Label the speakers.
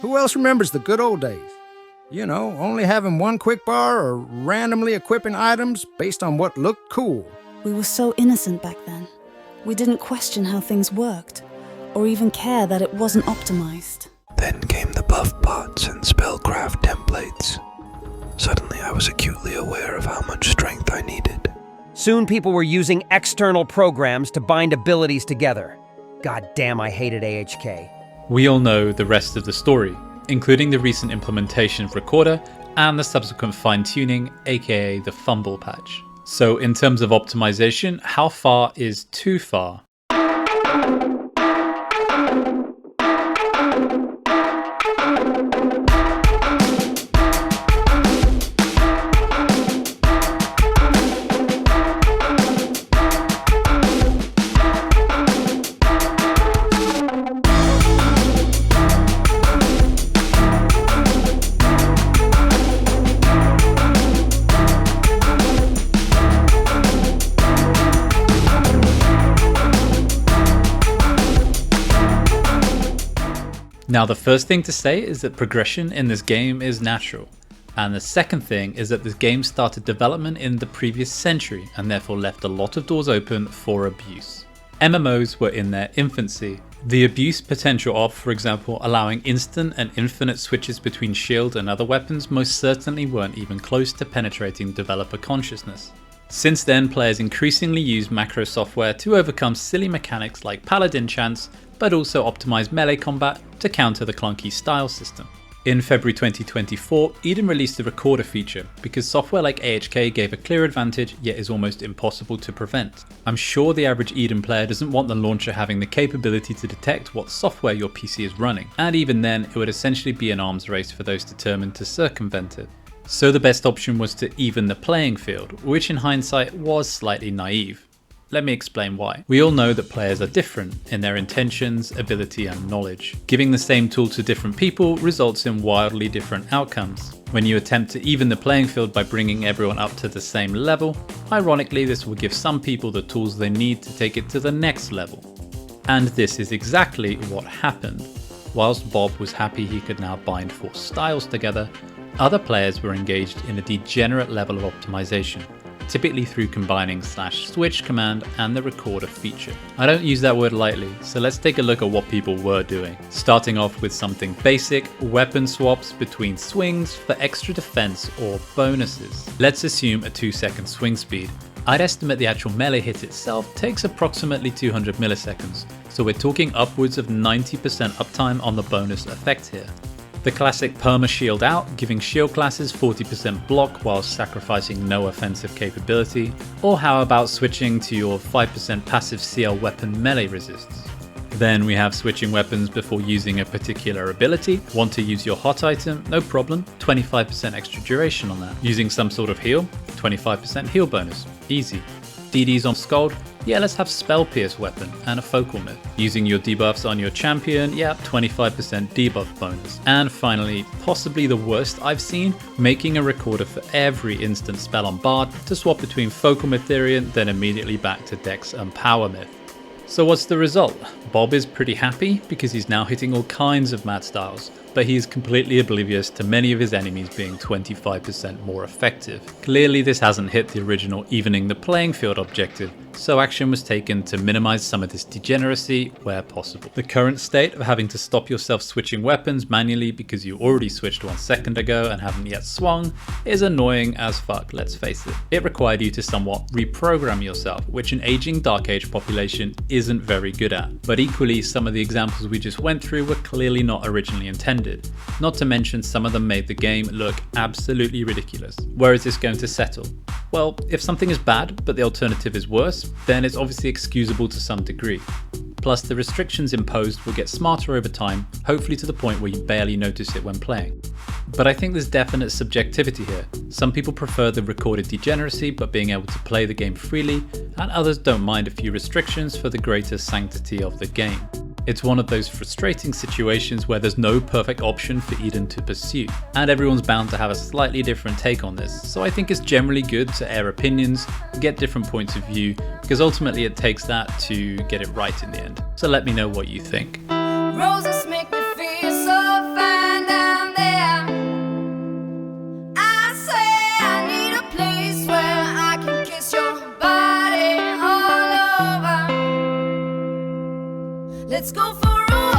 Speaker 1: Who else remembers the good old days? You know, only having one quick bar or randomly equipping items based on what looked cool.
Speaker 2: We were so innocent back then. We didn't question how things worked, or even care that it wasn't optimized.
Speaker 3: Then came the buff bots and spellcraft templates. Suddenly I was acutely aware of how much strength I needed.
Speaker 4: Soon people were using external programs to bind abilities together. God damn, I hated AHK.
Speaker 5: We all know the rest of the story, including the recent implementation of Recorder and the subsequent fine-tuning, aka the fumble patch. So in terms of optimization, how far is too far? Now the first thing to say is that progression in this game is natural, and the second thing is that this game started development in the previous century and therefore left a lot of doors open for abuse. MMOs were in their infancy. The abuse potential of, for example, allowing instant and infinite switches between shield and other weapons most certainly weren't even close to penetrating developer consciousness. Since then, players increasingly use macro software to overcome silly mechanics like paladin chants, but also optimize melee combat to counter the clunky style system. In February 2024, Eden released the Recorder feature because software like AHK gave a clear advantage yet is almost impossible to prevent. I'm sure the average Eden player doesn't want the launcher having the capability to detect what software your PC is running, and even then it would essentially be an arms race for those determined to circumvent it. So the best option was to even the playing field, which in hindsight was slightly naive. Let me explain why. We all know that players are different in their intentions, ability and knowledge. Giving the same tool to different people results in wildly different outcomes. When you attempt to even the playing field by bringing everyone up to the same level, ironically this will give some people the tools they need to take it to the next level. And this is exactly what happened. Whilst Bob was happy he could now bind 4 styles together, other players were engaged in a degenerate level of optimization, typically through combining /switch command and the Recorder feature. I don't use that word lightly, so let's take a look at what people were doing. Starting off with something basic, weapon swaps between swings for extra defense or bonuses. Let's assume a 2-second swing speed. I'd estimate the actual melee hit itself takes approximately 200 milliseconds, so we're talking upwards of 90% uptime on the bonus effect here. The classic perma shield out, giving shield classes 40% block while sacrificing no offensive capability, or how about switching to your 5% passive CL weapon melee resists. Then we have switching weapons before using a particular ability. Want to use your hot item? No problem, 25% extra duration on that. Using some sort of heal? 25% heal bonus, easy. DDs on Scald? Yeah, let's have Spell Pierce weapon and a focal myth. Using your debuffs on your champion? Yeah, 25% debuff bonus. And finally, possibly the worst I've seen, making a Recorder for every instant spell on Bard to swap between focal mytherian, then immediately back to Dex and power myth. So what's the result? Bob is pretty happy because he's now hitting all kinds of mad styles, but he is completely oblivious to many of his enemies being 25% more effective. Clearly this hasn't hit the original evening the playing field objective, so action was taken to minimize some of this degeneracy where possible. The current state of having to stop yourself switching weapons manually because you already switched 1 second ago and haven't yet swung is annoying as fuck, let's face it. It required you to somewhat reprogram yourself, which an aging Dark Age population isn't very good at. But equally, some of the examples we just went through were clearly not originally intended. Not to mention some of them made the game look absolutely ridiculous. Where is this going to settle? Well, if something is bad, but the alternative is worse, then it's obviously excusable to some degree. Plus, the restrictions imposed will get smarter over time, hopefully to the point where you barely notice it when playing. But I think there's definite subjectivity here. Some people prefer the recorded degeneracy but being able to play the game freely, and others don't mind a few restrictions for the greater sanctity of the game. It's one of those frustrating situations where there's no perfect option for Eden to pursue, and everyone's bound to have a slightly different take on this, so I think it's generally good to air opinions, get different points of view, because ultimately it takes that to get it right in the end. So let me know what you think.
Speaker 6: Roses make me feel so fine. Let's go for a